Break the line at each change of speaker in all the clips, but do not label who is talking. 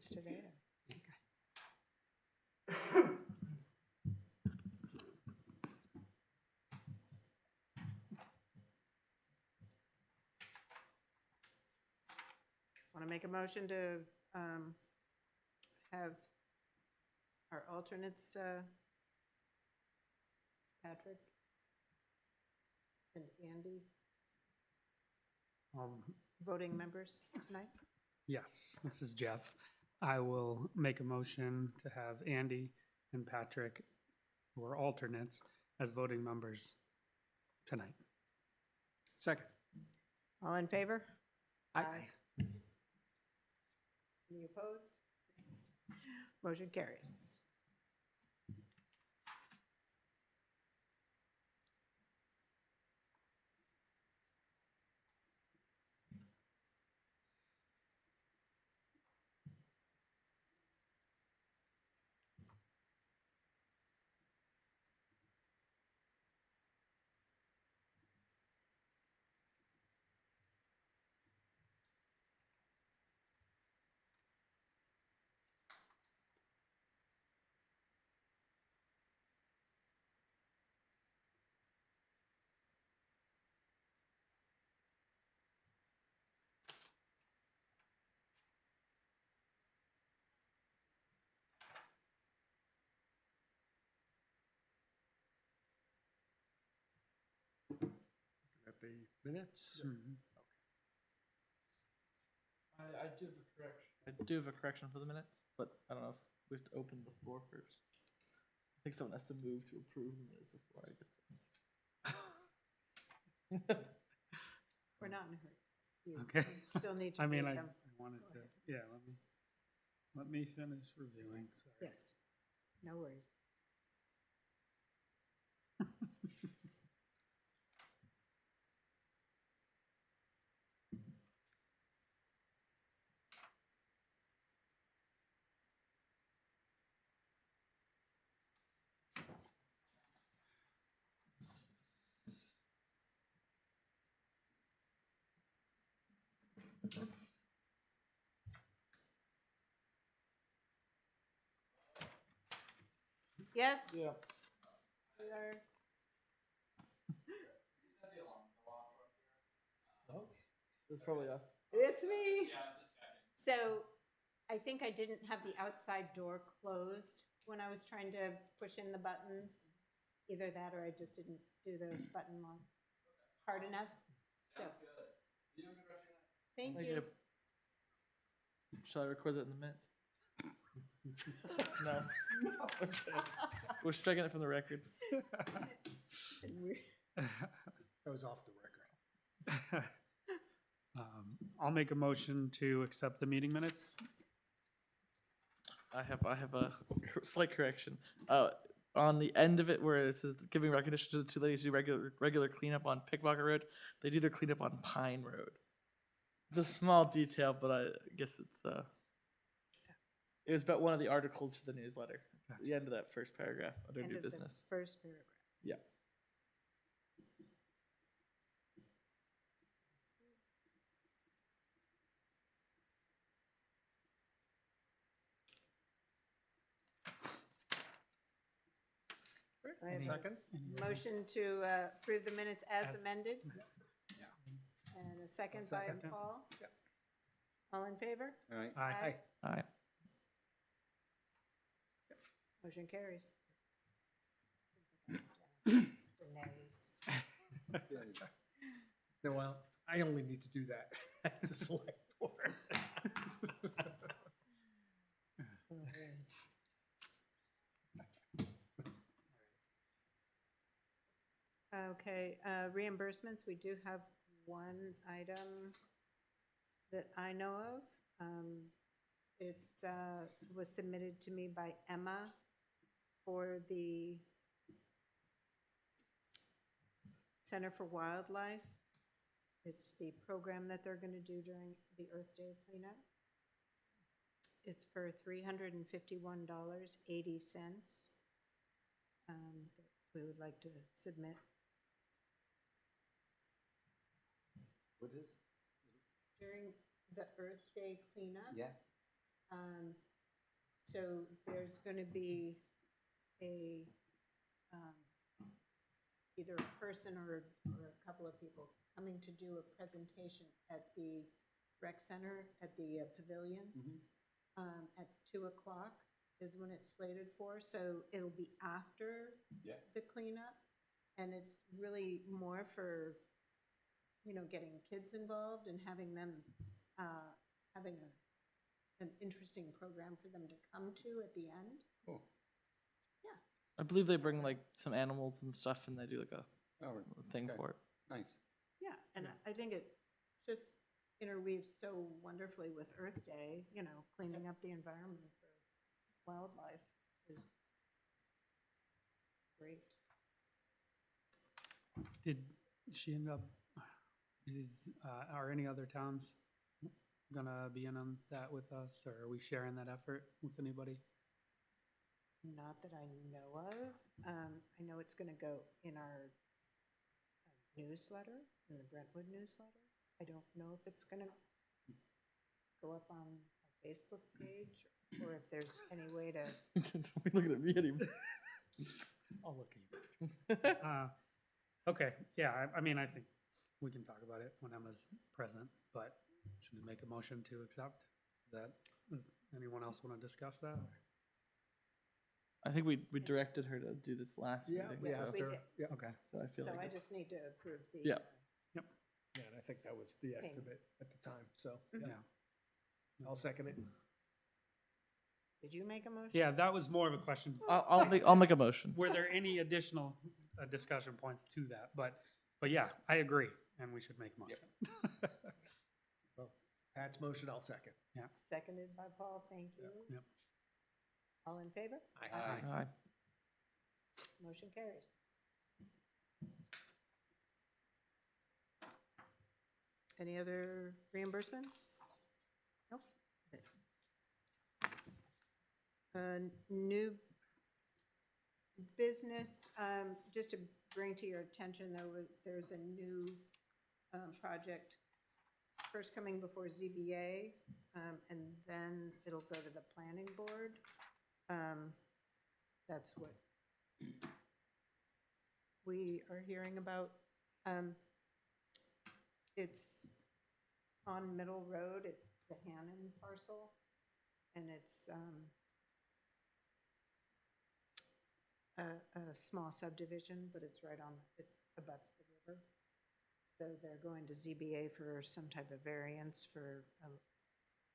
alternates today. Want to make a motion to have our alternates, Patrick and Andy, voting members tonight?
Yes, this is Jeff. I will make a motion to have Andy and Patrick, who are alternates, as voting members tonight.
Second.
All in favor?
Aye.
Any opposed? Motion carries.
At the minutes.
I do have a correction. I do have a correction for the minutes, but I don't know if we have to open the floor first. I think someone has to move to approve the minutes before I get to.
We're not in a hurry. You
Okay.
Still need to
I mean,
read
I
them.
wanted to, yeah, let me finish reviewing, sorry.
Yes, no worries. Yes?
Yeah.
We are.
Oh, that's probably us.
It's me. So I think I didn't have the outside door closed when I was trying to push in the buttons. Either that or I just didn't do the button long hard enough. So, thank you.
Shall I record that in the minutes? No. Okay. We're striking it from the record.
That was off the record.
I'll make a motion to accept the meeting minutes.
I have a slight correction. On the end of it where it says giving recognition to the two ladies who do regular cleanup on Pickpocket Road, they do their cleanup on Pine Road. It's a small detail, but I guess it was about one of the articles for the newsletter. It's the end of that first paragraph under
End
new
of the
business.
first paragraph.
Yeah.
I have a
Second.
motion to approve the minutes as
As-
amended.
Yeah.
And a second
I'll
by
second.
Paul.
Yep.
All in favor?
All right.
Aye.
All right.
Motion carries. The nays.
No, well, I only need to do that at the select board.
All right. Okay, reimbursements, we do have one item that I know of. It's, was submitted to me by Emma for the Center for Wildlife. It's the program that they're gonna do during the Earth Day cleanup. It's for $351.80. We would like to submit.
What is?
During the Earth Day cleanup.
Yeah.
So there's going to be a, either a person or a couple of people coming to do a presentation at the rec center, at the pavilion, at 2 o'clock is when it's slated for. So it'll be after the cleanup. And it's really more for, you know, getting kids involved and having them, having an interesting program for them to come to at the end.
Cool.
Yeah.
I believe they bring like some animals and stuff, and they do like a
Oh,
thing
okay.
for it.
nice.
Yeah, and I think it just interweaves so wonderfully with Earth Day, you know, cleaning up the environment for wildlife is great.
Did she end up, are any other towns gonna be in on that with us, or are we sharing that effort with anybody?
Not that I know of. I know it's gonna go in our newsletter, in the Brentwood newsletter. I don't know if it's gonna go up on our Facebook page, or if there's any way to,
Don't be looking at me anymore.
I'll look at you.
Okay, yeah, I mean, I think we can talk about it when Emma's present, but should we make a motion to accept? Is that, does anyone else want to discuss that?
I think we directed her to do this last
Yeah,
meeting.
we
Yes,
asked
we
her.
did.
Yeah,
Okay,
So I feel
so
like
I
it's-
just need to approve the.
Yeah.
yeah, and I think that was the estimate at the time, so
Mhm.
yeah.
I'll second it.
Did you make a motion?
Yeah, that was more of a question.
I'll make a motion.
Were there any additional discussion points to that? But yeah, I agree, and we should make a motion.
Well, Pat's motion, I'll second.
Yeah.
Seconded by Paul, thank you.
Yep.
All in favor?
Aye.
Aye.
Motion carries. Any other reimbursements? Nope. New business, just to bring to your attention, there's a new project first coming before ZBA, and then it'll go to the planning board. That's what we are hearing about. It's on Middle Road, it's the Hannon parcel, and it's a small subdivision, but it's right on, it abuts the river. So they're going to ZBA for some type of variance for a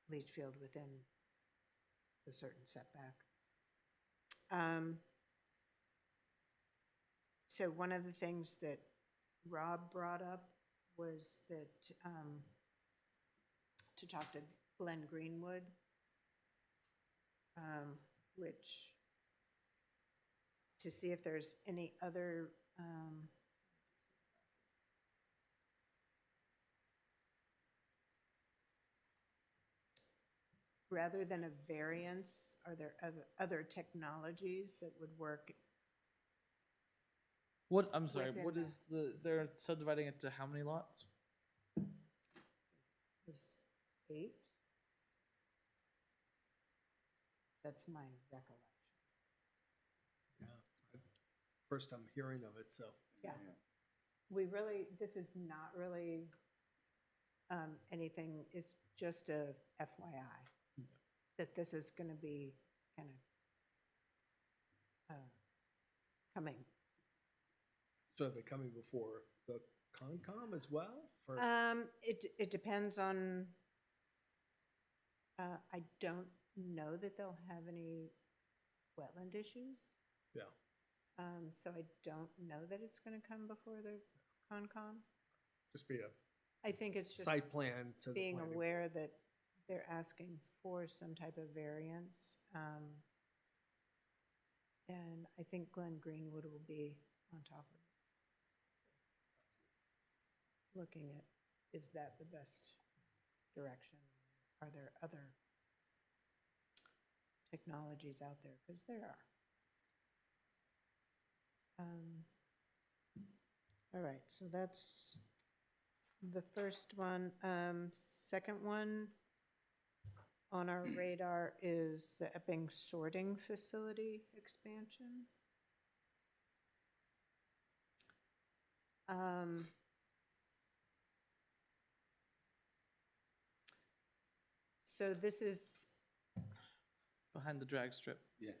leach field within a certain setback. So one of the things that Rob brought up was that to talk to Glenn Greenwood, which, to see if there's any other rather than a variance, are there other technologies that would work?
What, I'm sorry,
Within
what
the-
is they're subdividing it to how many lots?
Was 8? That's my recollection.
Yeah. First I'm hearing of it, so.
Yeah. We really, this is not really anything, it's just a FYI, that this is going to be kind of coming.
So are they coming before the Concom as well? For
It depends on, I don't know that they'll have any wetland issues.
Yeah.
So I don't know that it's going to come before the Concom.
Just be a
I think it's just
site plan to the
being
planning
aware that they're asking for some type of variance. And I think Glenn Greenwood will be on top of it. Looking at, is that the best direction? Are there other technologies out there? Because there are. All right, so that's the first one. Second one on our radar is the Epping sorting facility expansion. So this is,
Behind the drag strip.
Yeah.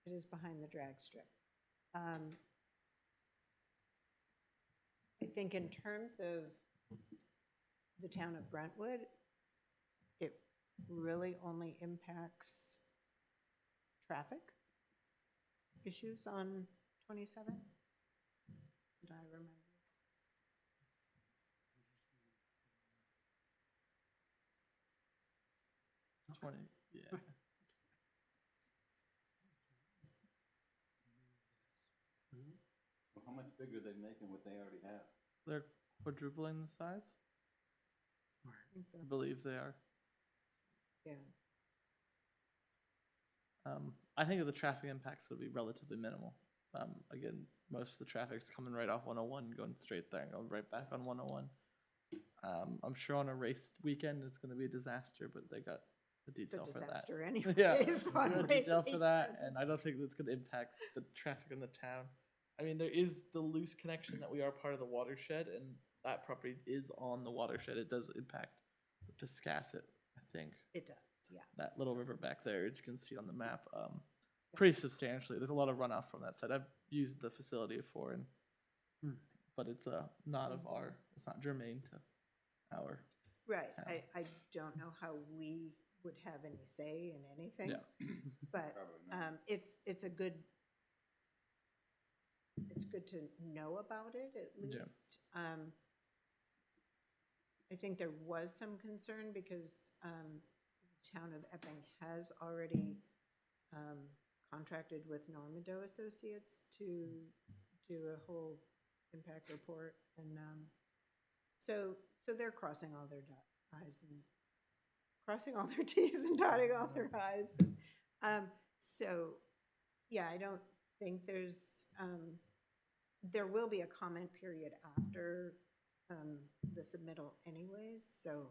it is behind the drag strip. I think in terms of the town of Brentwood, it really only impacts traffic issues on 27. Did I remember?
20, yeah.
Well, how much bigger are they making what they already have?
They're quadrupling the size?
I think
I
the-
believe they are.
Yeah,
I think that the traffic impacts would be relatively minimal. Again, most of the traffic's coming right off 101, going straight there and going right back on 101. I'm sure on a race weekend it's going to be a disaster, but they got a
it's a
detail for that.
disaster anyways.
Yeah,
on
we got a
race
detail for that,
weekends.
and I don't think that's going to impact the traffic in the town. I mean, there is the loose connection that we are part of the watershed, and that property is on the watershed. It does impact Piscasset, I think.
It does, yeah.
That little river back there, as you can see on the map, pretty substantially. There's a lot of runoff from that side. I've used the facility before, and but it's not of our. It's not germane to our.
Right,
town.
I don't know how we would have any say in anything.
Yeah.
But
Probably not.
it's good to know about it at
Yeah.
least. I think there was some concern because the town of Epping has already contracted with Normando Associates to do a whole impact report, and so they're crossing all their i's and crossing all their t's and dotting all their i's. So yeah, I don't think there will be a comment period after the submittal anyways, so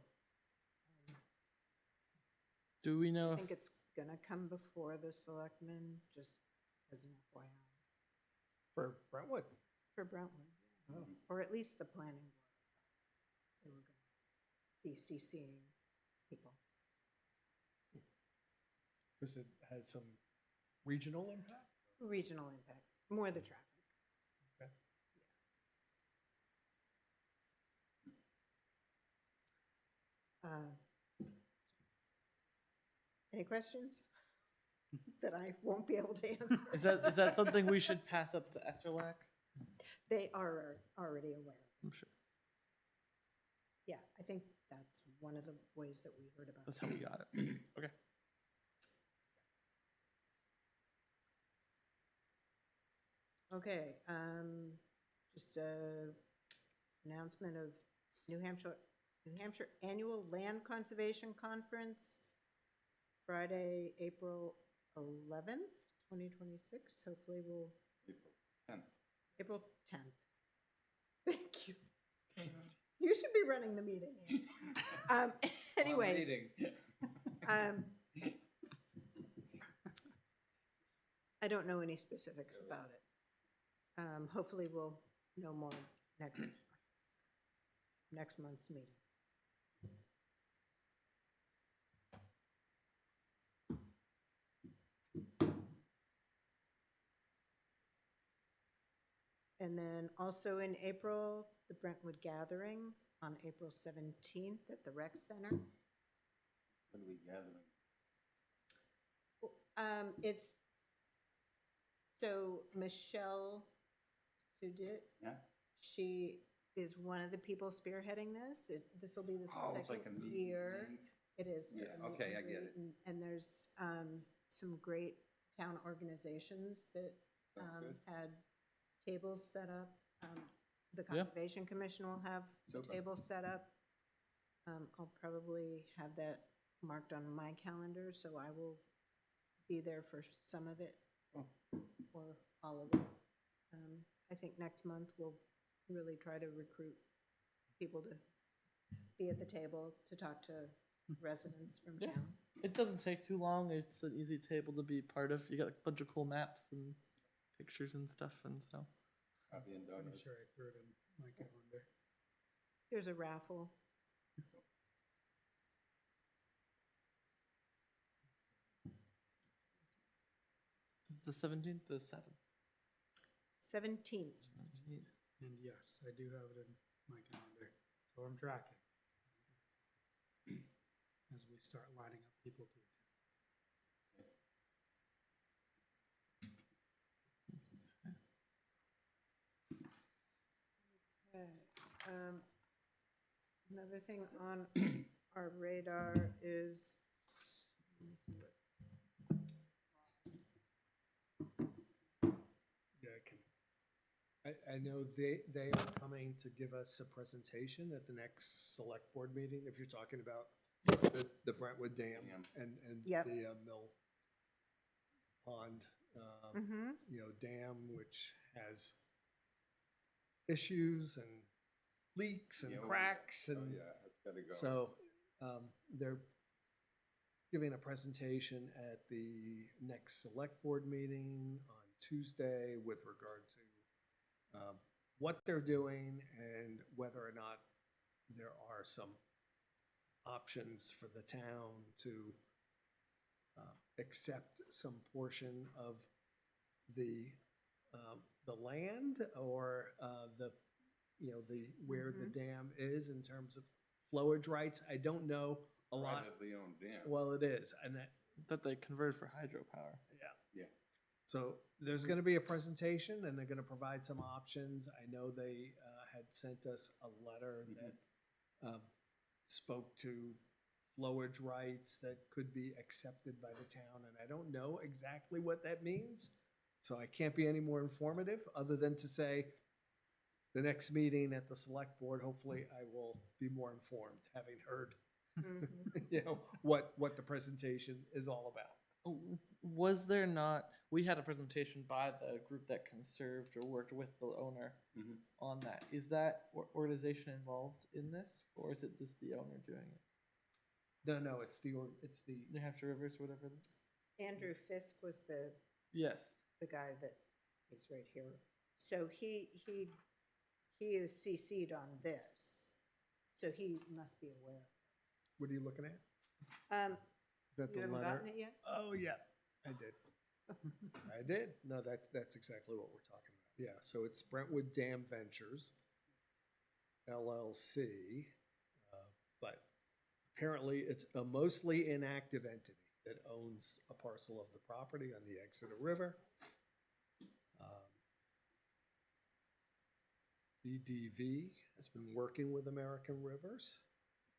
Do we know
I
if
think it's gonna come before the selectmen, just as an FYI,
For Brentwood?
for Brentwood,
Oh.
or at least the planning board. They were gonna be CCing people.
Because it has some regional impact?
Regional impact, more the traffic.
Okay.
Any questions that I won't be able to answer?
is that something we should pass up to Esserlac?
They are already aware.
I'm sure
Yeah, I think that's one of the ways that we heard about
that's
it.
how we got it. Okay.
Okay, just a announcement of New Hampshire Annual Land Conservation Conference, Friday, April 11th, 2026. Hopefully we'll,
April 10th.
April 10th. Thank you. You should be running the meeting. Anyways, I don't know any specifics about it. Hopefully we'll know more next month's meeting. And then also in April, the Brentwood Gathering on April 17th at the Rec Center.
What are we gathering?
It's, so Michelle Sudit,
Yeah?
she is one of the people spearheading this. This will be the
Oh, it's like
second
a meet and
year.
greet.
It is.
Yeah,
a meet
okay,
and
I get
greet,
it.
And there's some great town organizations that
Sounds good.
had tables set up. The
Yeah.
Conservation Commission will have the
Super.
table set up. I'll probably have that marked on my calendar, so I will be there for some of it
Oh.
or all of it. I think next month we'll really try to recruit people to be at the table to talk to residents from
Yeah.
town.
It doesn't take too long. It's an easy table to be part of. You got a bunch of cool maps and pictures and stuff, and so.
Coffee and
I'm
donuts.
sure I threw it in my calendar.
There's a raffle.
The 17th, the 7th.
17th.
And yes, I do have it in my calendar, so I'm tracking. As we start lining up people to attend.
Okay. Another thing on our radar is, let me see what-
Yeah, I know they are coming to give us a presentation at the next select board meeting, if you're talking about the Brentwood Dam and
Yep.
the Mill Pond, dam, which has issues and leaks and
Yeah,
cracks
Oh,
and
yeah, it's gotta go.
so they're giving a presentation at the next select board meeting on Tuesday with regard to what they're doing and whether or not there are some options for the town to accept some portion of the land or where the dam is in terms of flowage rights. I don't know a lot.
Privately owned dam.
Well, it is, and
That they convert for hydropower.
Yeah.
so there's going to be a presentation, and they're going to provide some options. I know they had sent us a letter that spoke to flowage rights that could be accepted by the town, and I don't know exactly what that means. So I can't be any more informative, other than to say, the next meeting at the select board, hopefully I will be more informed, having heard, what the presentation is all about.
Was there not? We had a presentation by the group that conserved or worked with the owner
Mhm.
on that. Is that organization involved in this, or is it just the owner doing it?
No, it's the
New Hampshire Rivers, or whatever.
Andrew Fisk was the
Yes.
guy that is right here. So he is CC'd on this, so he must be aware.
What are you looking at?
Um,
Is that
You
the
haven't
letter?
gotten it yet?
Oh, yeah, I did. I did. No, that's exactly what we're talking about. Yeah, so it's Brentwood Dam Ventures, LLC. But apparently it's a mostly inactive entity that owns a parcel of the property on the Exeter River. BDV has been working with American Rivers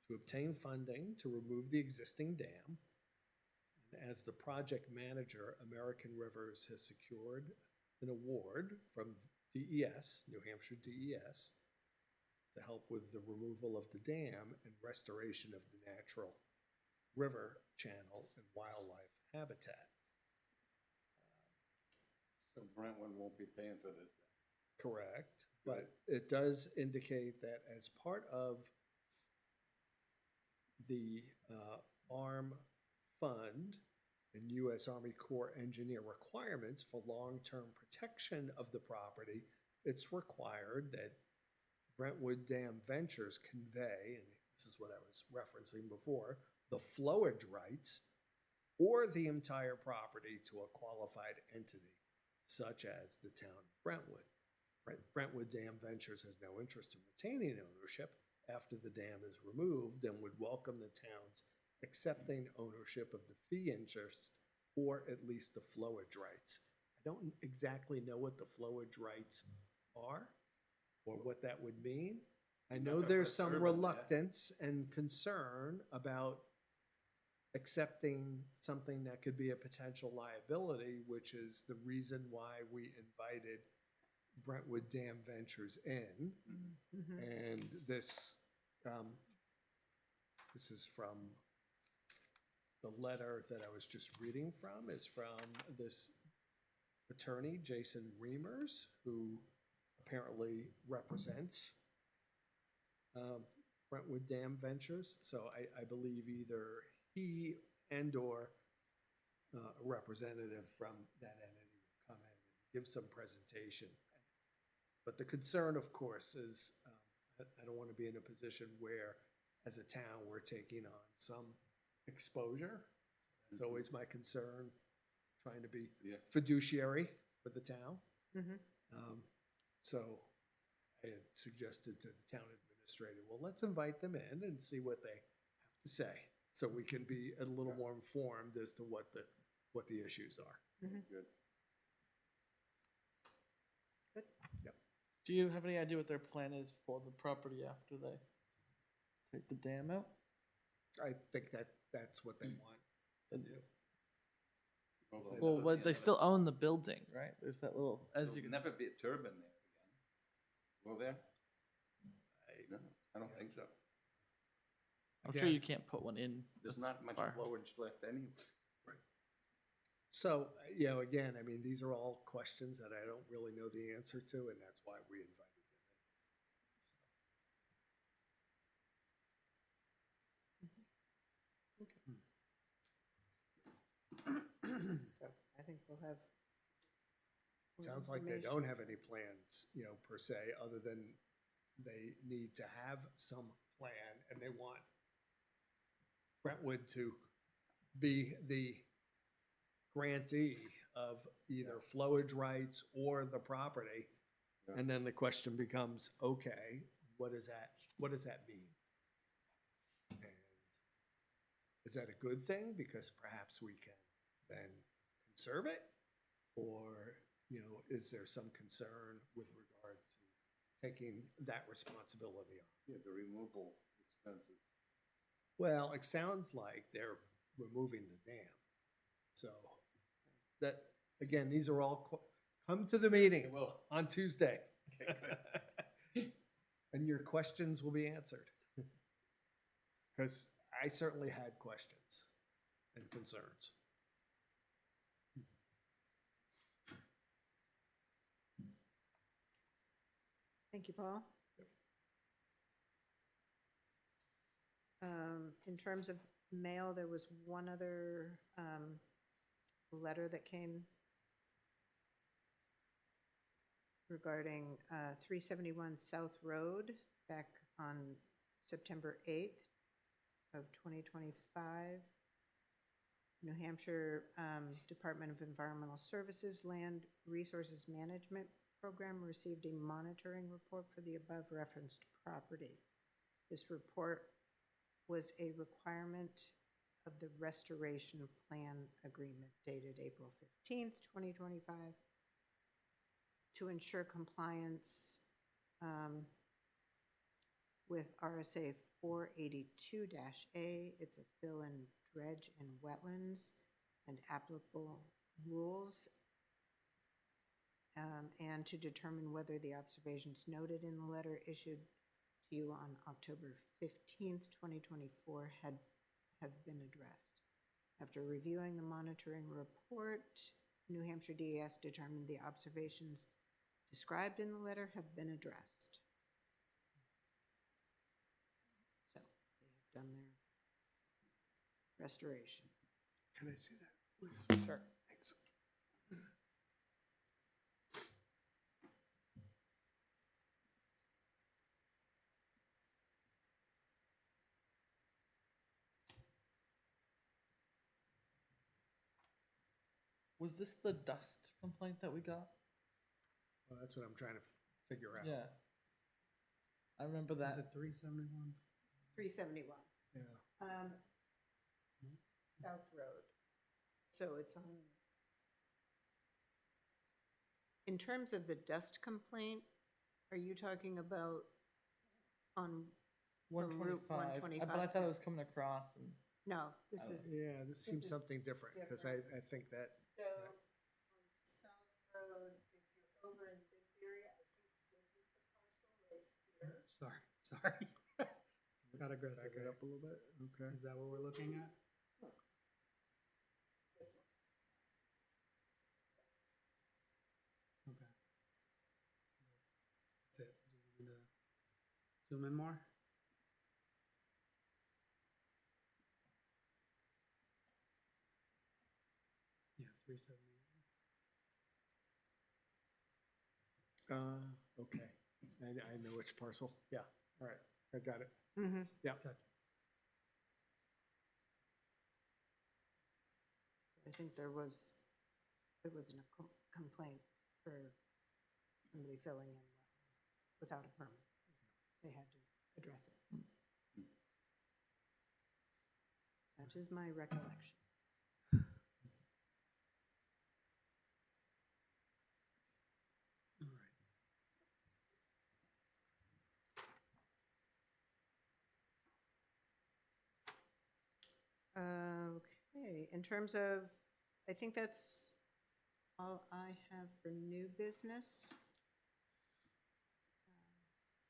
to obtain funding to remove the existing dam. And as the project manager, American Rivers has secured an award from DES, New Hampshire DES, to help with the removal of the dam and restoration of the natural river channel and wildlife habitat.
So Brentwood won't be paying for this then?
Correct, but it does indicate that as part of the ARM fund and U.S. Army Corps engineer requirements for long-term protection of the property, it's required that Brentwood Dam Ventures convey, and this is what I was referencing before, the flowage rights or the entire property to a qualified entity, such as the town of Brentwood. Brentwood Dam Ventures has no interest in retaining ownership after the dam is removed and would welcome the town's accepting ownership of the fee interest or at least the flowage rights. I don't exactly know what the flowage rights are or what that would mean. I know
Not
there's some
preserving that.
reluctance and concern about accepting something that could be a potential liability, which is the reason why we invited Brentwood Dam Ventures in. And this is from the letter that I was just reading from, is from this attorney, Jason Reimers, who apparently represents Brentwood Dam Ventures. So I believe either he and/or a representative from that entity will come in and give some presentation. But the concern, of course, is I don't want to be in a position where, as a town, we're taking on some exposure. It's always my concern, trying to be
Yeah.
fiduciary for the town.
Mhm.
So I had suggested to the town administrator, well, let's invite them in and see what they have to say, so we can be a little more informed as to what the issues are.
Good.
Do you have any idea what their plan is for the property after they take the dam out?
I think that's what they want to do.
Although
Well,
there'll
what,
be
they
another-
still own the building, right? There's that little, as you
There'll
can,
never be a turbine there again. Will there?
I-
No, I don't think so.
I'm sure
Again,
you can't put one in.
There's
this
not much
far.
flowage left anyways.
So, again, I mean, these are all questions that I don't really know the answer to, and that's why we invited them
So I think we'll have.
in.
more
Sounds like they
information.
don't have any plans, per se, other than they need to have some plan, and they want Brentwood to be the grantee of either flowage rights or the property.
Yeah.
And then the question becomes, okay, what does that mean? And is that a good thing? Because perhaps we can then conserve it? Or, is there some concern with regard to taking that responsibility on?
Yeah, the removal expenses.
Well, it sounds like they're removing the dam. So that, again, these are all, come to the meeting
Well,
on Tuesday. And your questions will be answered. Because I certainly had questions and concerns.
Thank you, Paul. In terms of mail, there was one other letter that came regarding 371 South Road back on September 8th of 2025. New Hampshire Department of Environmental Services Land Resources Management Program received a monitoring report for the above referenced property. This report was a requirement of the Restoration Plan Agreement dated April 15th, 2025, to ensure compliance with RSA 482-A. It's a fill in dredge and wetlands and applicable rules, and to determine whether the observations noted in the letter issued to you on October 15th, 2024 have been addressed. After reviewing the monitoring report, New Hampshire DES determined the observations described in the letter have been addressed. So they have done their restoration.
Can I see that, please?
Sure.
Thanks.
Was this the dust complaint that we got?
Well, that's what I'm trying to figure out.
Yeah. I remember
Was
that.
it 371?
371.
Yeah.
South Road. So it's on. In terms of the dust complaint, are you talking about on, from Route
125. But I thought it was coming across and
no, this
Oh.
is,
Yeah, this seems
is
something different, because I think that,
so on South Road, if you're over in this area, I think this is the parcel right here.
Sorry. Got
back
aggressive.
it up a little bit, okay.
Is that what we're looking at?
This one.
Okay. That's it. Do you need to zoom in more? 378.
Okay, I know which parcel, yeah, all right, I got it,
Mm-hmm.
yeah.
I think there was a complaint for somebody filling in without a permit. They had to address it. That is my recollection.
All right.
Okay, in terms of, I think that's all I have for new business.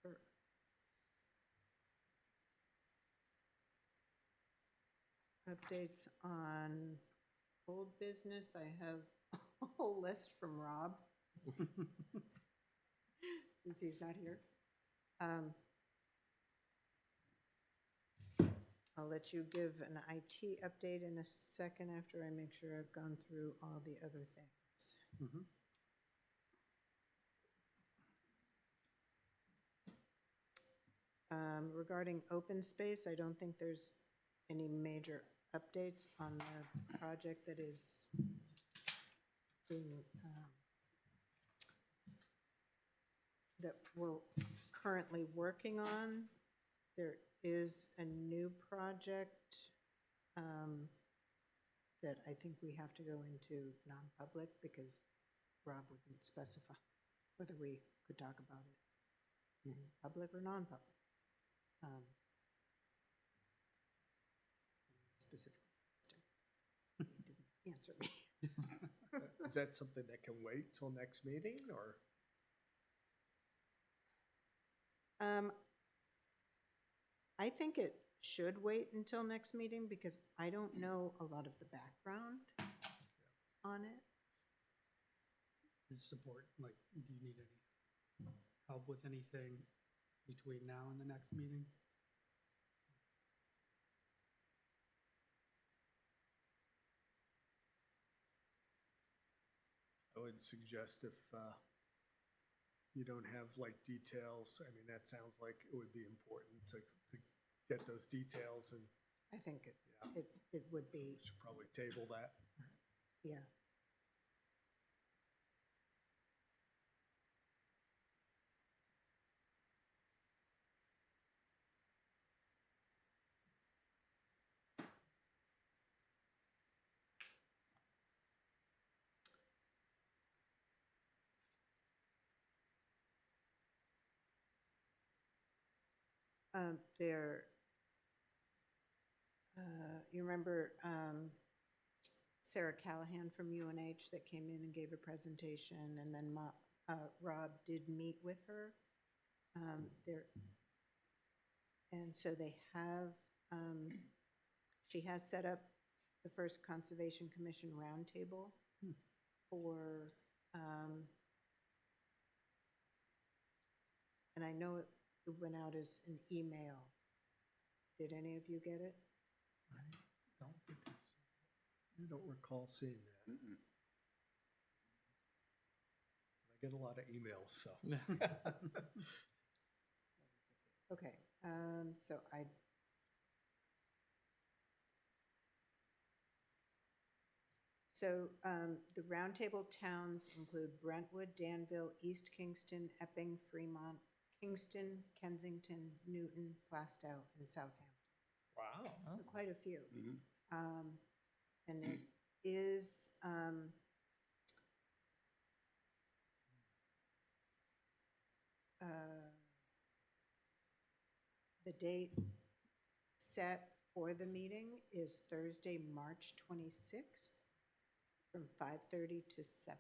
For updates on old business, I have a whole list from Rob, since he's not here. I'll let you give an IT update in a second after I make sure I've gone through all the other things.
Mhm.
Regarding open space, I don't think there's any major updates on the project that is being, that we're currently working on. There is a new project that I think we have to go into non-public because Rob wouldn't specify whether we could talk about it in public or non-public. Specifically, he didn't answer me.
Is that something that can wait till next meeting, or?
I think it should wait until next meeting because I don't know a lot of the background on it.
Is support, like, do you need any help with anything between now and the next meeting?
I would suggest if you don't have like details, I mean, that sounds like it would be important to get those details, and
I think
Yeah.
it would
so we
be,
should probably table that.
yeah. There, you remember Sarah Callahan from UNH that came in and gave a presentation, and then Rob did meet with her. There, and so they have, she has set up the first Conservation Commission roundtable for, and I know it went out as an email. Did any of you get it?
I don't think it's.
I don't recall seeing that.
Mm-mm.
I get a lot of emails, so.
Okay, so the roundtable towns include Brentwood, Danville, East Kingston, Epping, Fremont, Kingston, Kensington, Newton, Plastow, and Southampton.
Wow.
So quite a few.
Mhm.
And it is, the date set for the meeting is Thursday, March 26th, from 5:30 to 7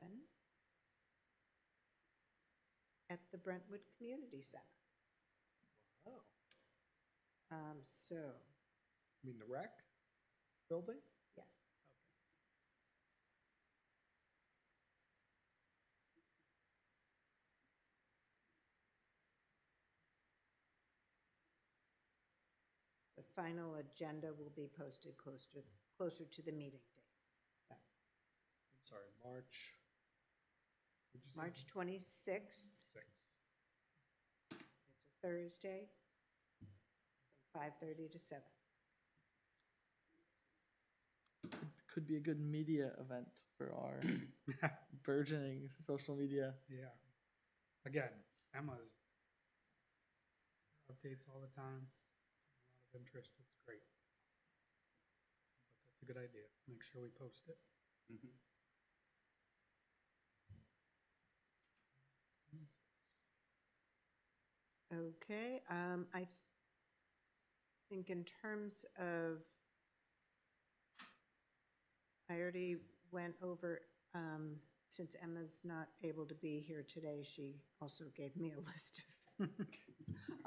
at the Brentwood Community Center.
Wow.
So,
I mean, the rec building?
yes. The final agenda will be posted closer to the meeting date.
sorry, March. what'd you say?
March 26th,
6th.
it's a Thursday, from 5:30 to 7.
Could be a good media event for our burgeoning social media.
Yeah. Again, Emma's updates all the time. A lot of interest. It's great. But that's a good idea. Make sure we post it.
Mhm.
Okay, I think in terms of, I already went over, since Emma's not able to be here today, she also gave me a list of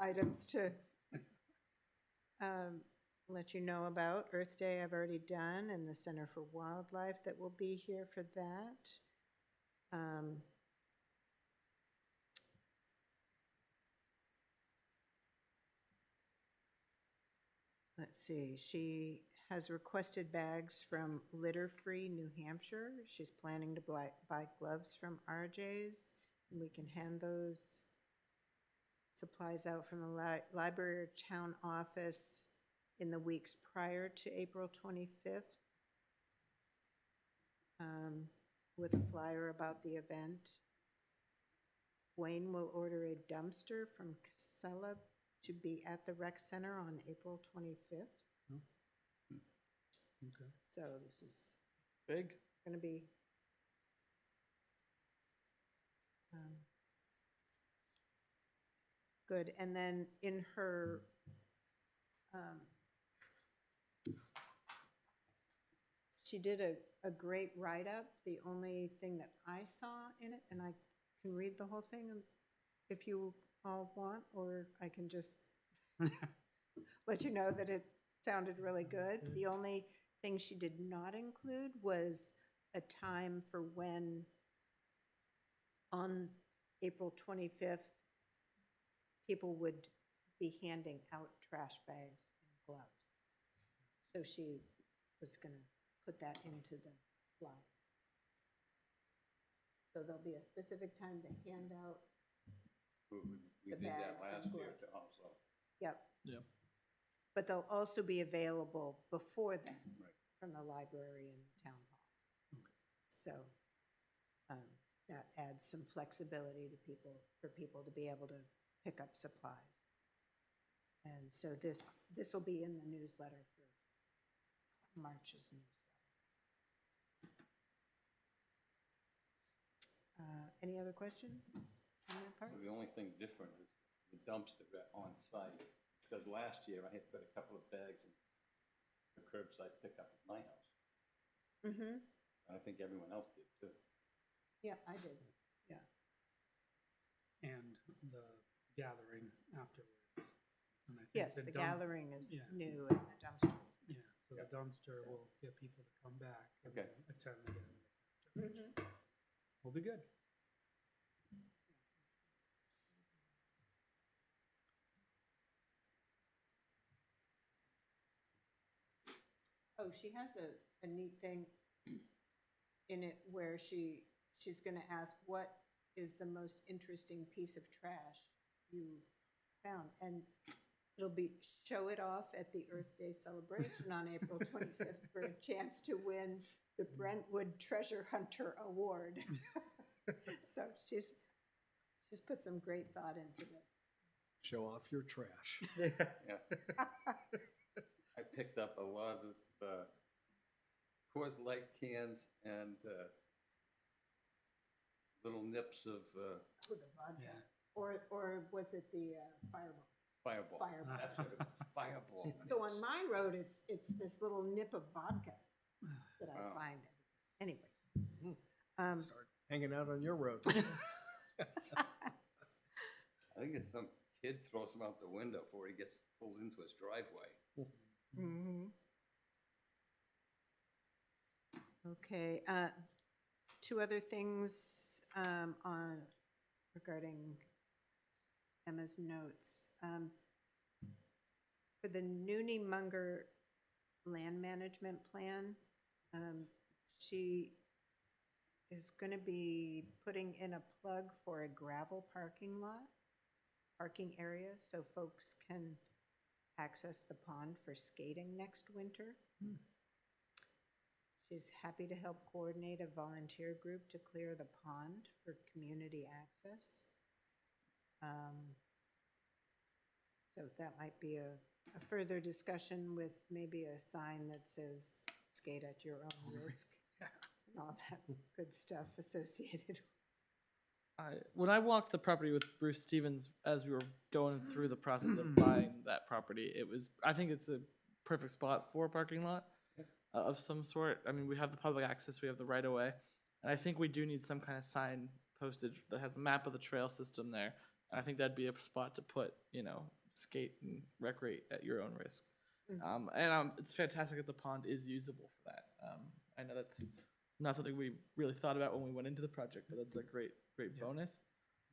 items to let you know about. Earth Day I've already done, and the Center for Wildlife that will be here for that. Let's see, she has requested bags from Litter Free New Hampshire. She's planning to buy gloves from RJ's, and we can hand those supplies out from the library or town office in the weeks prior to April 25th, with a flyer about the event. Wayne will order a dumpster from Casella to be at the rec center on April 25th.
Okay.
So this is
Big.
going to be good. And then in her she did a great write-up. The only thing that I saw in it, and I can read the whole thing if you all want, or I can just let you know that it sounded really good. The only thing she did not include was a time for when on April 25th, people would be handing out trash bags and gloves. So she was going to put that into the flyer. So there'll be a specific time to hand out.
We
The
did that
bags and
last year
gloves.
also.
Yep.
Yeah.
But they'll also be available before then
Right.
from the library and town hall. So that adds some flexibility to people, for people to be able to pick up supplies. And so this will be in the newsletter for March's newsletter. Any other questions on that part?
So the only thing different is the dumpster on site, because last year I had put a couple of bags in the curbside pickup at my house.
Mm-hmm.
And I think everyone else did too.
Yeah, I did. Yeah.
And the gathering afterwards. And I think
Yes, the gathering is new and the dumpster is new.
Yeah, so the dumpster will get people to come back and
Okay.
then attend the gathering.
Mhm.
We'll be good.
Oh, she has a neat thing in it where she's gonna ask, what is the most interesting piece of trash you found? And it'll be, show it off at the Earth Day celebration on April 25th for a chance to win the Brentwood Treasure Hunter Award. So she's put some great thought into this.
Show off your trash.
Yeah. I picked up a lot of Coors Light cans and little nips of
Oh, the vodka.
Yeah.
Or was it the Fireball?
Fireball.
Fireball.
That's what it was, Fireball.
So on my road, it's this little nip of vodka that I
Wow.
find. Anyways.
Start hanging out on your road.
I think it's some kid throws him out the window before he pulls into his driveway.
Mhm. Okay, two other things regarding Emma's notes. For the Noonie Munger land management plan, she is gonna be putting in a plug for a gravel parking area, so folks can access the pond for skating next winter. She's happy to help coordinate a volunteer group to clear the pond for community access. So that might be a further discussion with maybe a sign that says skate at your own risk and all that good stuff associated.
When I walked the property with Bruce Stevens as we were going through the process of buying that property, I think it's a perfect spot for a parking lot of some sort. I mean, we have the public access, we have the right of way, and I think we do need some kind of sign posted that has a map of the trail system there. And I think that'd be a spot to put, skate and recreate at your own risk. It's fantastic that the pond is usable for that. I know that's not something we really thought about when we went into the project, but that's a great bonus.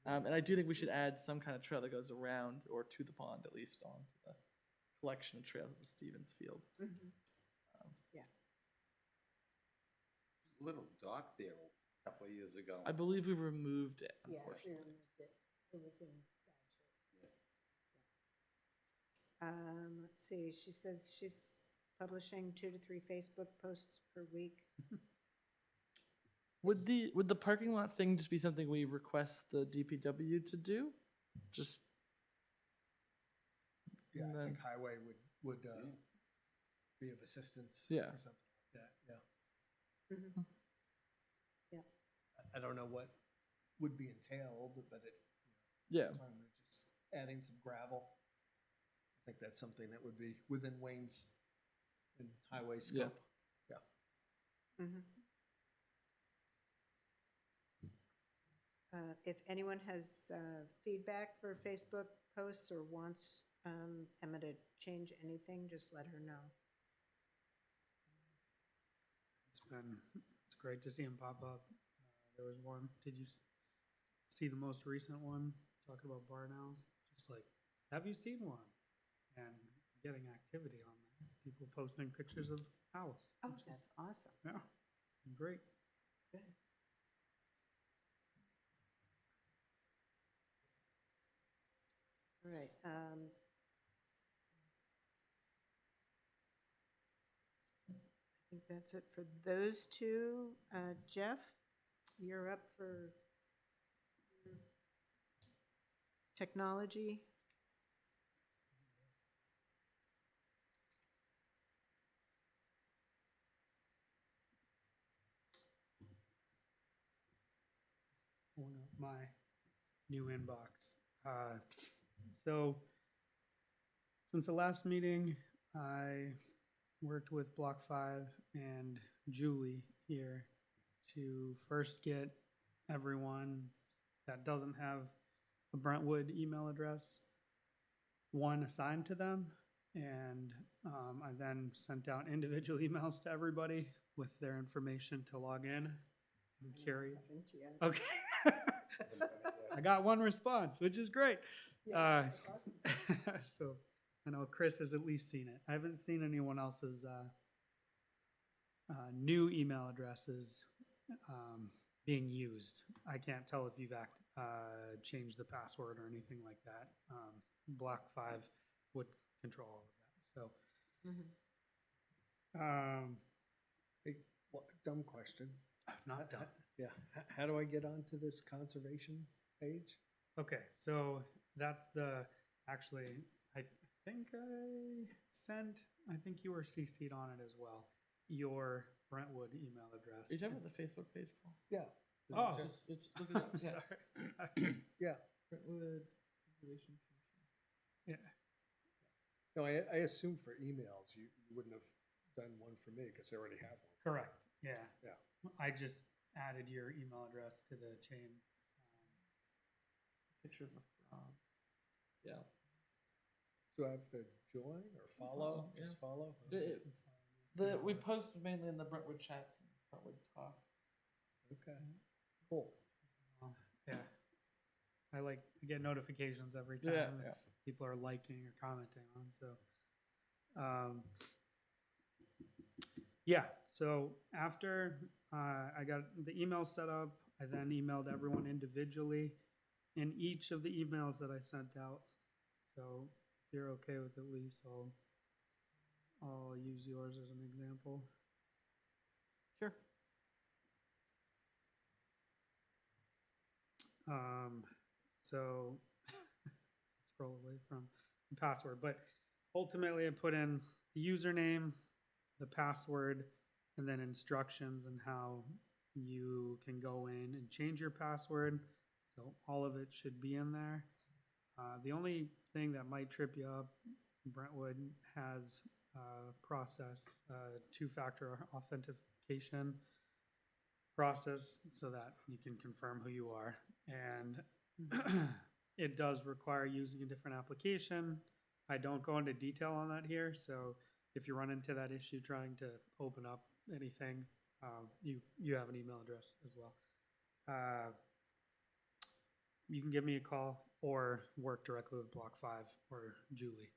And I do think we should add some kind of trail that goes around or to the pond, at least on the collection of trails at the Stevens Field.
Little dock there a couple of years ago.
I believe we removed it, unfortunately.
Yeah, we removed it. It was in bad shape. Let's see, she says she's publishing 2 to 3 Facebook posts per week.
Would the parking lot thing just be something we request the DPW to do? Just
Yeah,
And
I
then-
think highway would be of assistance
Yeah.
for something like that, yeah.
Mhm.
I don't know what would be entailed, but
yeah.
time of just adding some gravel. I think that's something that would be within Wayne's and highway scope.
Mhm. If anyone has feedback for Facebook posts or wants Emma to change anything, just let her know.
It's great to see him pop up. There was one, did you see the most recent one, talking about barn owls? Just like, have you seen one? And getting activity on there, people posting pictures of owls.
Oh,
which is-
that's awesome.
Yeah, it's been great.
Good. All right. I think that's it for those two. Jeff, you're up for technology.
Pulling up my new inbox. So since the last meeting, I worked with Block 5 and Julie here to first get everyone that doesn't have a Brentwood email address, one assigned to them, and I then sent out individual emails to everybody with their information to log in and carry.
Haven't yet.
Okay. I got one response, which is great.
Yeah, that's awesome.
So I know Chris has at least seen it. I haven't seen anyone else's new email addresses being used. I can't tell if you've changed the password or anything like that. Block 5 would control all of that. So,
Mhm.
Hey, dumb question.
not done.
Yeah, how do I get onto this conservation page?
Okay, so that's actually, I think I think you were CC'd on it as well, your Brentwood email address.
Are you talking about the Facebook page, Paul?
Yeah. Is it
Oh,
just-
Just look it up.
I'm
Yeah.
sorry.
Yeah,
Brentwood Conservation Commission.
Yeah,
no, I assume for emails, you wouldn't have done one for me because I already have one.
correct, yeah.
Yeah.
I just added your email address to the chain.
Picture of a frog. Yeah.
Do I have to join or follow?
Follow,
Just
yeah.
follow?
We post mainly in the Brentwood chats and Brentwood talks.
Okay, cool.
Yeah. I get notifications every time
Yeah.
people are liking or commenting on, so. Yeah, so after I got the email set up, I then emailed everyone individually in each of the emails that I sent out. So if you're okay with it, Lisa, I'll use yours as an example.
Sure.
So scroll away from the password, but ultimately I put in the username, the password, and then instructions and how you can go in and change your password. So all of it should be in there. The only thing that might trip you up, Brentwood has process, two-factor authentication process so that you can confirm who you are. And it does require using a different application. I don't go into detail on that here, so if you run into that issue trying to open up anything, you have an email address as well. You can give me a call or work directly with Block 5 or Julie.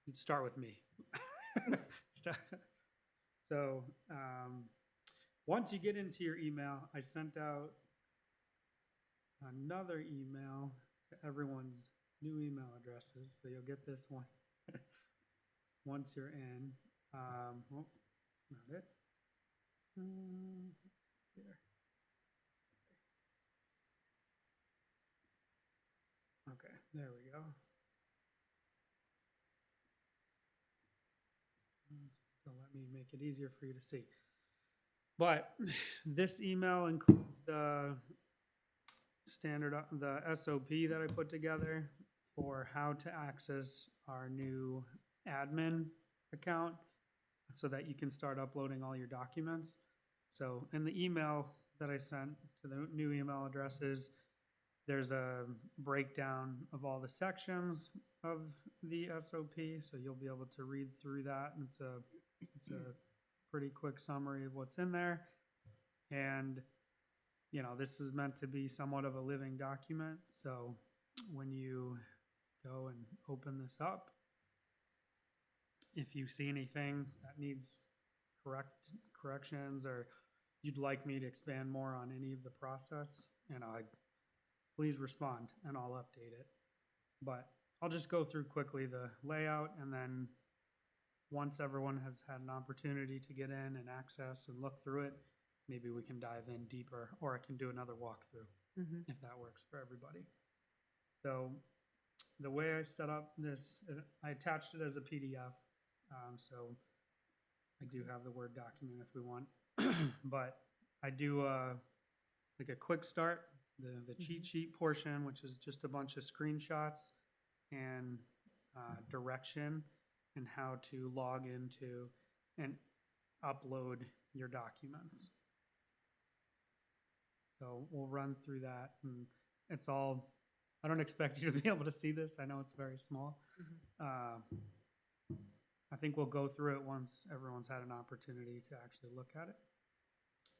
You'd start with me. So once you get into your email, I sent out another email to everyone's new email addresses. So you'll get this one once you're in. Oh, that's not it. Let's see here. Okay, there we go. So let me make it easier for you to see. But this email includes the standard, the SOP that I put together for how to access our new admin account so that you can start uploading all your documents. So in the email that I sent to the new email addresses, there's a breakdown of all the sections of the SOP, so you'll be able to read through that. And it's a pretty quick summary of what's in there. And you know, this is meant to be somewhat of a living document. So when you go and open this up, if you see anything that needs corrections or you'd like me to expand more on any of the process, you know, please respond and I'll update it. But I'll just go through quickly the layout, and then once everyone has had an opportunity to get in and access and look through it, maybe we can dive in deeper, or I can do another walkthrough if that works for everybody. So the way I set up this, I attached it as a PDF. So I do have the Word document if we want, but I do like a quick start, the cheat sheet portion, which is just a bunch of screenshots and direction and how to log into and upload your documents. So we'll run through that, and it's all, I don't expect you to be able to see this. I know it's very small. I think we'll go through it once everyone's had an opportunity to actually look at it.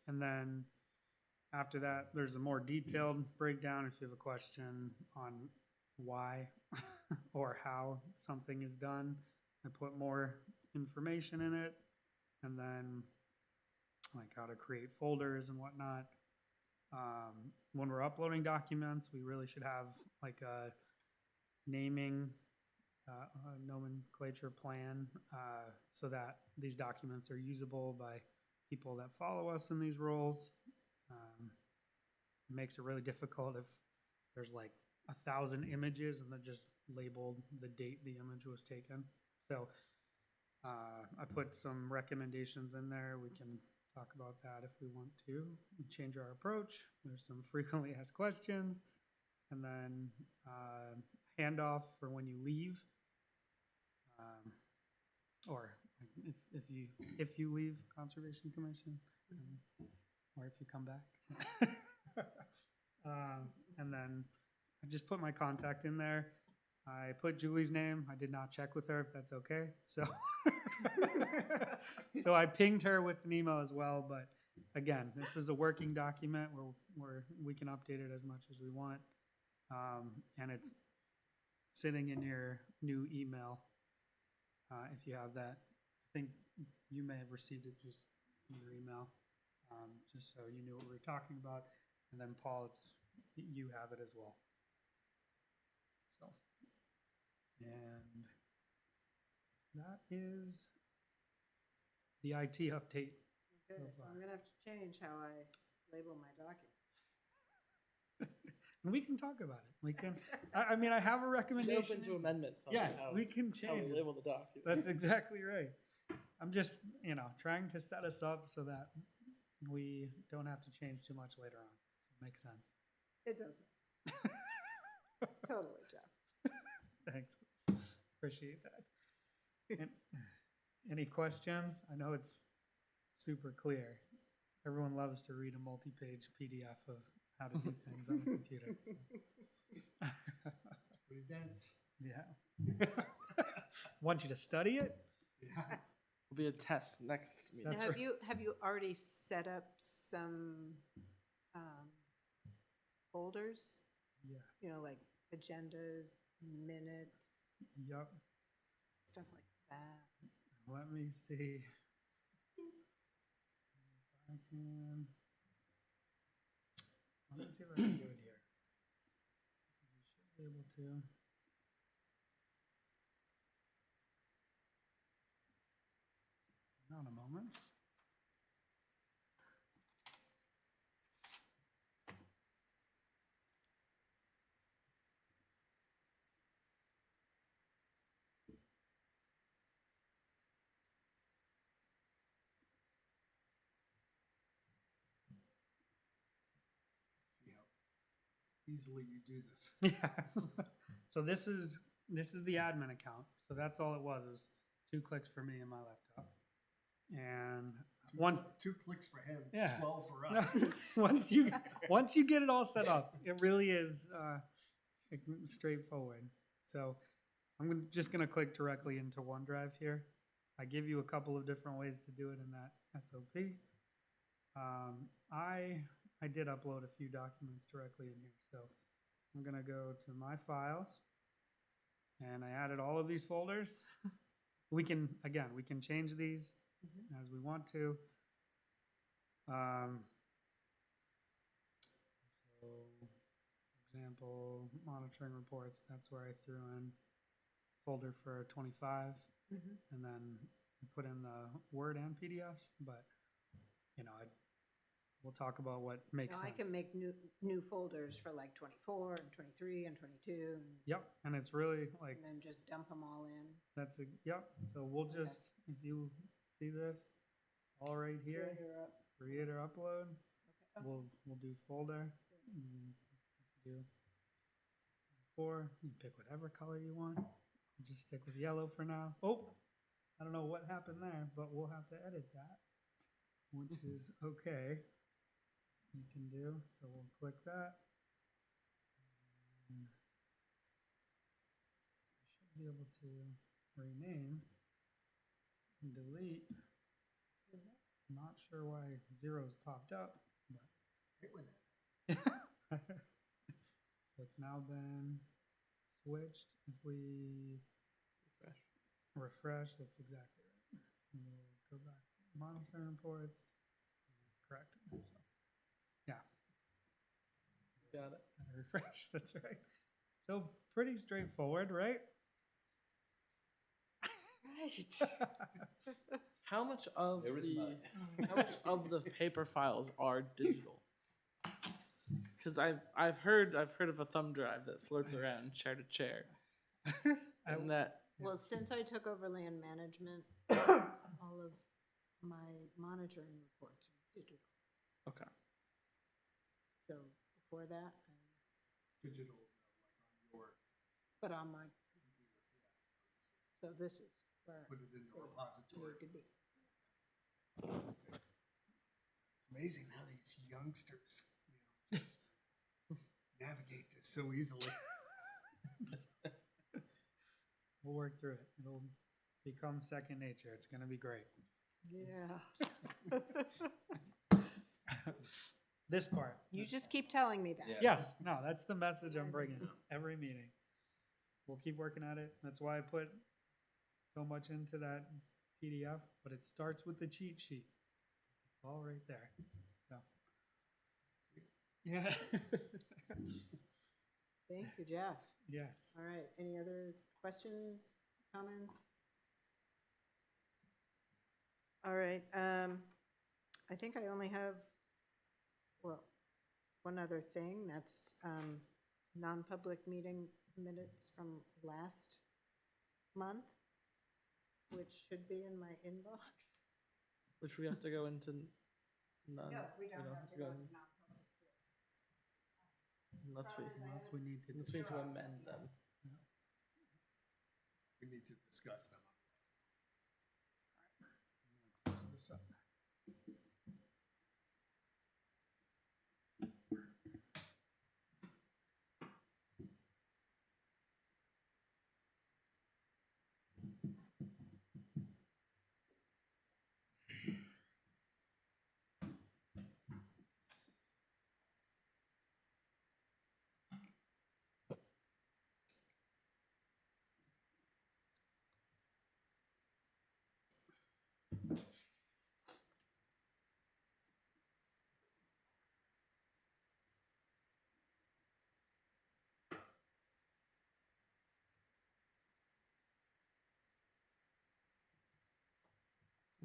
And then after that, there's a more detailed breakdown if you have a question on why or how something is done. I put more information in it, and then like how to create folders and whatnot. When we're uploading documents, we really should have like a naming nomenclature plan so that these documents are usable by people that follow us in these roles. It makes it really difficult if there's like 1,000 images and they're just labeled the date the image was taken. So I put some recommendations in there. We can talk about that if we want to. Change our approach. There's some frequently asked questions, and then handoff for when you leave, or if you leave Conservation Commission, or if you come back. And then I just put my contact in there. I put Julie's name. I did not check with her if that's okay. So, so I pinged her with an email as well. But again, this is a working document where we can update it as much as we want. And it's sitting in your new email if you have that. I think you may have received it just in your email, just so you knew what we were talking about. And then Paul, you have it as well. So, and that is the IT update.
Okay, so I'm gonna have to change how I label my documents.
And we can talk about it. We can, I mean, I have a
It's
recommendation.
open to amendments. on
Yes,
how-
we can
How we
change it.
label the document.
That's exactly right. I'm just, trying to set us up so that we don't have to change too much later on. Makes sense.
It does. Totally, Jeff.
Thanks. Appreciate that. And any questions? I know it's super clear. Everyone loves to read a multi-page PDF of how to do things on the computer.
Pretty dense.
Yeah. Want you to study it?
Yeah.
Will be a test next meeting.
That's
Now,
right.
have you already set up some folders?
Yeah.
Like agendas, minutes,
Yup.
stuff like that.
Let me see. If I can. Let me see if I can do it here. We should be able to. Hang on a moment.
See how easily you do this.
Yeah. So this is the admin account. So that's all it was. It was 2 clicks for me and my laptop. And
Two clicks for him,
Yeah.
12 for us.
once you get it all set up, it really is straightforward. So I'm just gonna click directly into OneDrive here. I give you a couple of different ways to do it in that SOP. I did upload a few documents directly in here, so I'm gonna go to my files, and I added all of these folders. We can change these as we want to. So, for example, monitoring reports, that's where I threw in folder for 25, and then put in the Word and PDFs, but, we'll talk about what makes
Now, I
sense.
can make new folders for like 24 and 23 and 22,
Yep, and it's really like,
and then just dump them all in.
yep, so we'll just, if you see this, all right here,
You're up.
create or upload,
Okay.
we'll do folder, do 4, you pick whatever color you want, I'll just stick with yellow for now. Oh, I don't know what happened there, but we'll have to edit that, which is okay. You can do, so we'll click that. And I should be able to rename and delete. Not sure why zeros popped up, but so it's now been switched. If we refresh, that's exactly right. And we'll go back to monitoring reports. That's correct. So, yeah.
Got it.
Refresh, that's right. So pretty straightforward, right?
Right.
How much of
There is
the
mud.
how much of the paper files are digital? Because I've heard of a thumb drive that floats around chair to chair, and that
Well, since I took over land management, all of my monitoring reports are digital.
okay.
So before that,
Digital, like on your
but on my, so this is where
put it in the
I
repository.
need to be.
It's amazing how these youngsters, just navigate this so easily.
We'll work through it. It'll become second nature. It's going to be great.
Yeah.
This part.
You just keep telling me that.
Yeah.
Yes, no, that's the message I'm bringing every meeting. We'll keep working at it. That's why I put so much into that PDF, but it starts with the cheat sheet. It's all right there, so. Yeah.
Thank you, Jeff.
Yes.
All right, any other questions, comments? All right, I think I only have, well, one other thing, that's non-public meeting minutes from last month, which should be in my inbox.
Which we have to go into none.
No, we don't have to go
in-
to non-public.
Unless
We need to.
unless we need to
Sure.
amend them.
We need to discuss them.
Close this up.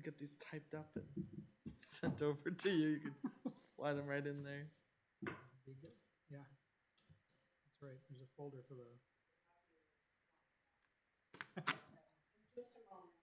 Get these typed up and sent over to you. You can slide them right in there.
Be good. Yeah, that's right, there's a folder for those.
Just a moment.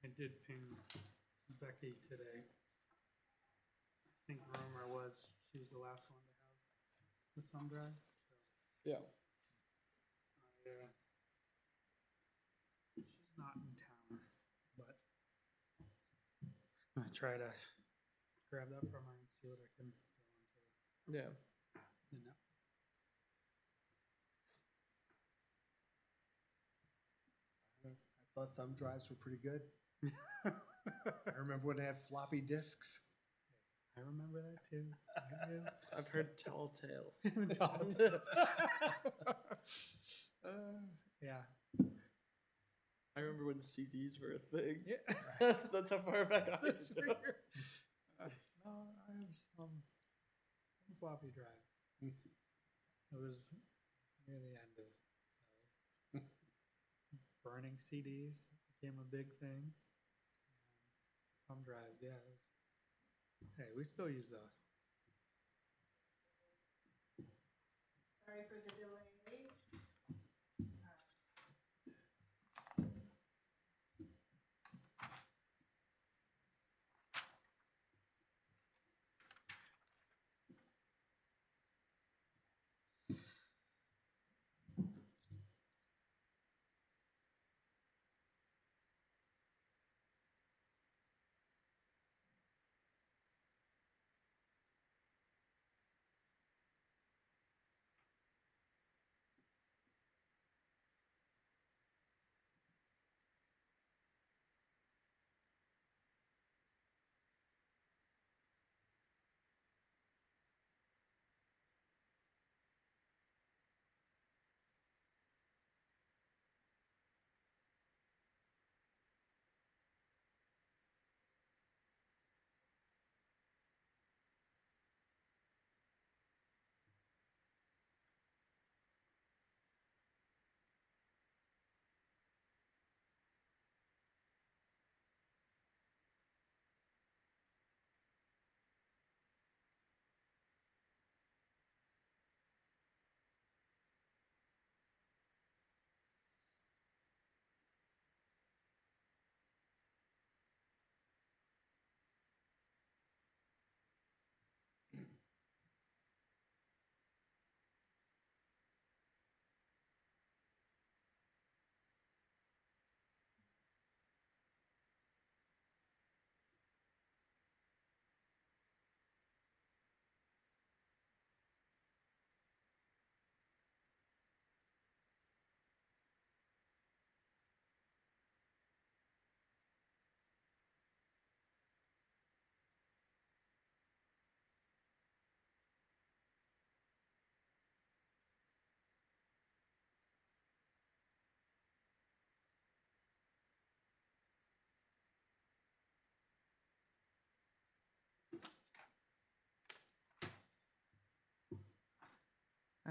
I did ping Becky today. I think rumor was she was the last one to have the thumb drive, so.
Yeah.
She's not in town, but I'm gonna try to grab that from her and see what I can throw into
Yeah.
the net.
I thought thumb drives were pretty good. I remember when they had floppy disks.
I remember that too. I do.
I've heard telltale.
Yeah.
I remember when CDs were a thing.
Yeah.
That's how far back I
That's
go.
weird. No, I have some floppy drive. It was near the end of those. Burning CDs became a big thing. Thumb drives, yeah. It was, hey, we still use those.
Sorry for the delay.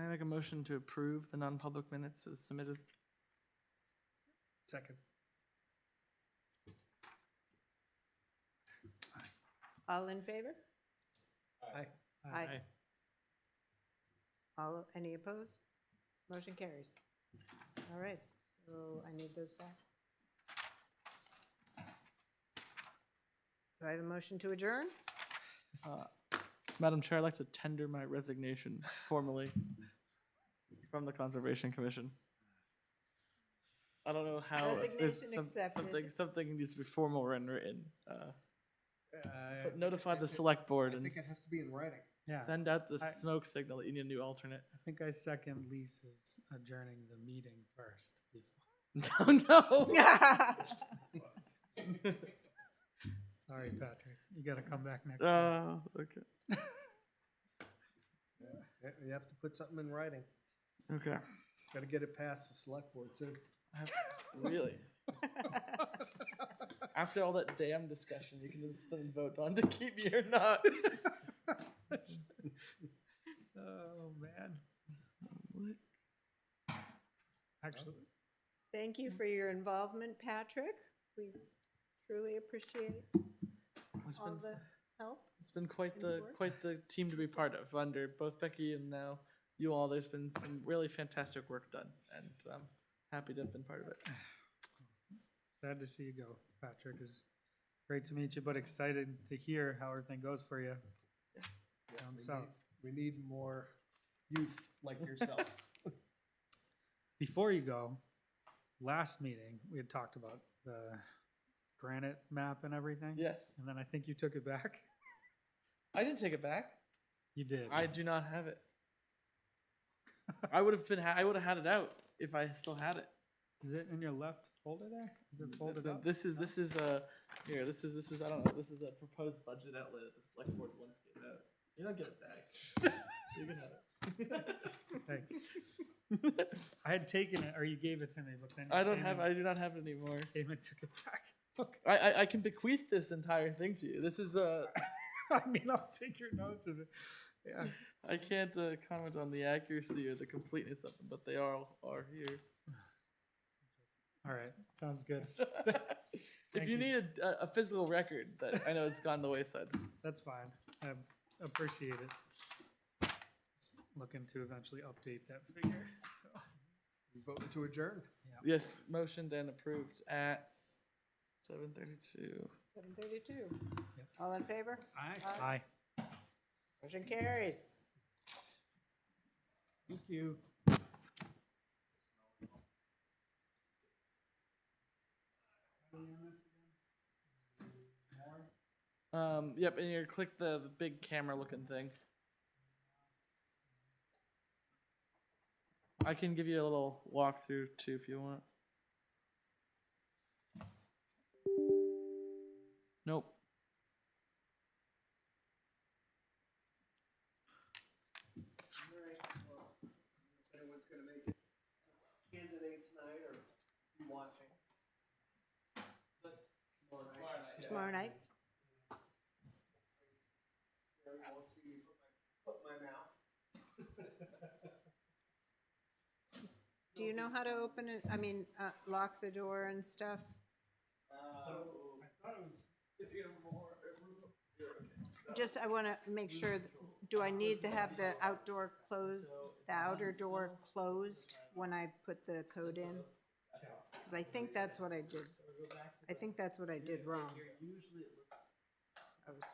I make a motion to approve the non-public minutes as submitted.
Second.
All in favor?
Aye.
Aye. All, any opposed? Motion carries. All right, so I need those back. Do I have a motion to adjourn?
Madam Chair, I'd like to tender my resignation formally from the Conservation Commission. I don't know how. There's
Resignation accepted.
something needs to be formal and written. But notify the
it-
select board
I
and
think it has to be in writing.
Yeah,
send out the
I-
smoke signal that you need a new alternate.
I think I second Lisa's adjourning the meeting first.
No.
Sorry, Patrick. You gotta come back next.
Okay.
You have to put something in writing.
Okay.
Got to get it past the select board too.
Really? After all that damn discussion, you can just then vote on to keep me or not.
Oh, man. Actually,
Thank you for your involvement, Patrick. We truly appreciate
It's
all
been,
the help.
it's been quite
and
the
work.
quite the team to be part of under both Becky and now you all. There's been some really fantastic work done, and I'm happy to have been part of it.
sad to see you go, Patrick. It's great to meet you, but excited to hear how everything goes for you. Down south.
We need more youth like yourself.
Before you go, last meeting, we had talked about the granite map and everything.
Yes,
And then I think you took it back.
I didn't take it back.
You did.
I do not have it. I would have been. I would have had it out if I still had it.
Is it in your left folder there? Is it folded up?
This is here. This is I don't know. This is a proposed budget outlay that the select board once gave out. You don't get it back. You can have it.
Thanks. I had taken it, or you gave it to me, but then
I don't
came
have.
and-
I do not have it anymore.
came and took it back. Okay.
I can bequeath this entire thing to you. This is
I mean, I'll take your notes of it. Yeah.
I can't comment on the accuracy or the completeness of them, but they are here.
All right. Sounds good.
If
Thank
you
you.
need a physical record, that I know it's gone the wayside.
That's fine. I appreciate it. Looking to eventually update that figure. So,
We voting to adjourn.
Yes, motioned and approved at 7:32.
7:32. All in favor?
aye.
Motion carries.
Thank you.
Yep, and you click the big camera looking thing. I can give you a little walkthrough too if you want. Nope.
All right. Well, if anyone's gonna make it candidates night or you watching.
Tomorrow night.
Gary won't see me put my foot in my mouth.
Do you know how to open it? I mean, lock the door and stuff? Just, I want to make sure, do I need to have the outdoor closed, the outer door closed when I put the code in? Because I think that's what I did. I think that's what I did wrong. I was